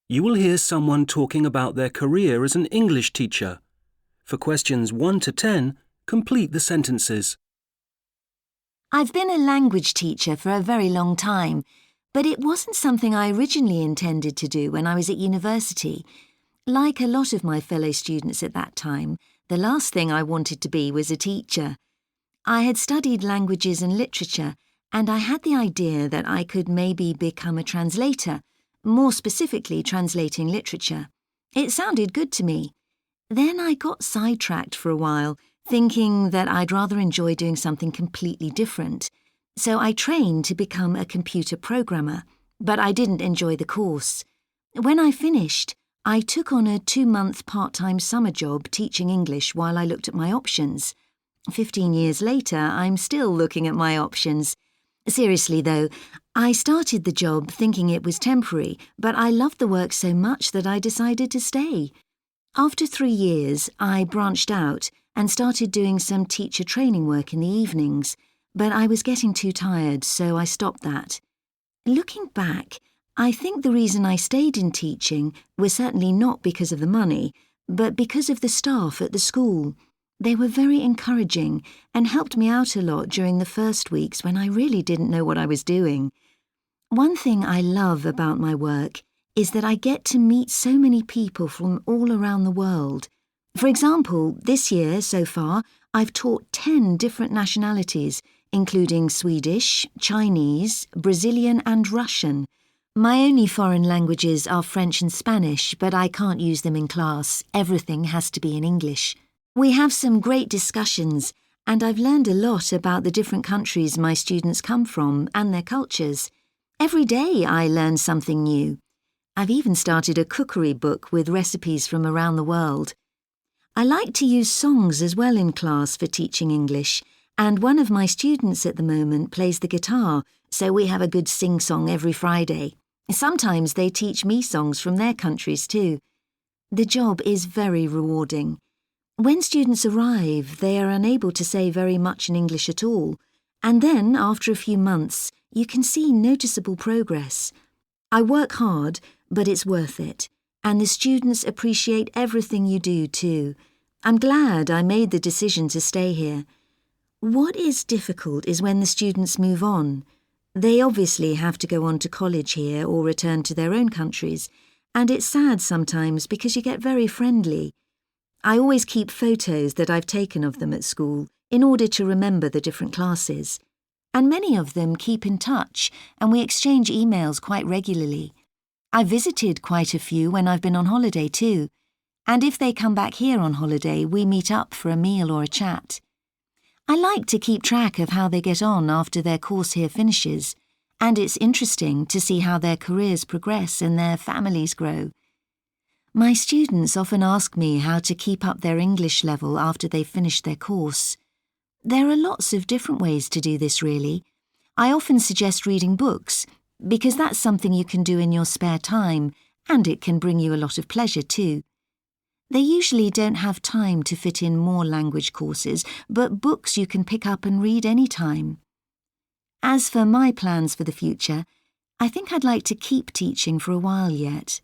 You will hear someone talking about their career as an English teacher. For questions 1 to 10, complete the sentences. I've been a language teacher for a very long time, but it wasn't something I originally intended to do when I was at university. Like a lot of my fellow students at that time, the last thing I wanted to be was a teacher. I had studied languages and literature, and I had the idea that I could maybe become a translator, more specifically translating literature. It sounded good to me. Then I got sidetracked for a while, thinking that I'd rather enjoy doing something completely different. So I trained to become a computer programmer, but I didn't enjoy the course. When I finished, I took on a 2-month part-time summer job teaching English while I looked at my options. 15 years later, I'm still looking at my options. Seriously though, I started the job thinking it was temporary, but I loved the work so much that I decided to stay. After 3 years, I branched out and started doing some teacher training work in the evenings, but I was getting too tired, so I stopped that. Looking back, I think the reason I stayed in teaching was certainly not because of the money, but because of the staff at the school. They were very encouraging and helped me out a lot during the first weeks when I really didn't know what I was doing. One thing I love about my work is that I get to meet so many people from all around the world. For example, this year, so far, I've taught 10 different nationalities, including Swedish, Chinese, Brazilian and Russian. My only foreign languages are French and Spanish, but I can't use them in class. Everything has to be in English. We have some great discussions, and I've learned a lot about the different countries my students come from and their cultures. Every day I learn something new. I've even started a cookery book with recipes from around the world. I like to use songs as well in class for teaching English, and one of my students at the moment plays the guitar, so we have a good sing-song every Friday. Sometimes they teach me songs from their countries too. The job is very rewarding. When students arrive, they are unable to say very much in English at all, and then, after a few months, you can see noticeable progress. I work hard, but it's worth it, and the students appreciate everything you do too. I'm glad I made the decision to stay here. What is difficult is when the students move on. They obviously have to go on to college here or return to their own countries, and it's sad sometimes because you get very friendly. I always keep photos that I've taken of them at school in order to remember the different classes. And many of them keep in touch, and we exchange emails quite regularly. I've visited quite a few when I've been on holiday too, and if they come back here on holiday, we meet up for a meal or a chat. I like to keep track of how they get on after their course here finishes, and it's interesting to see how their careers progress and their families grow. My students often ask me how to keep up their English level after they've finished their course. There are lots of different ways to do this, really. I often suggest reading books, because that's something you can do in your spare time, and it can bring you a lot of pleasure too. They usually don't have time to fit in more language courses, but books you can pick up and read any time. As for my plans for the future, I think I'd like to keep teaching for a while yet.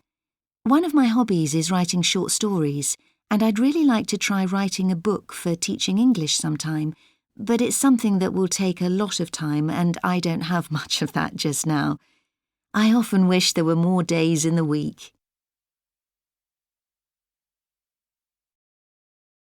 One of my hobbies is writing short stories, and I'd really like to try writing a book for teaching English sometime, but it's something that will take a lot of time and I don't have much of that just now. I often wish there were more days in the week.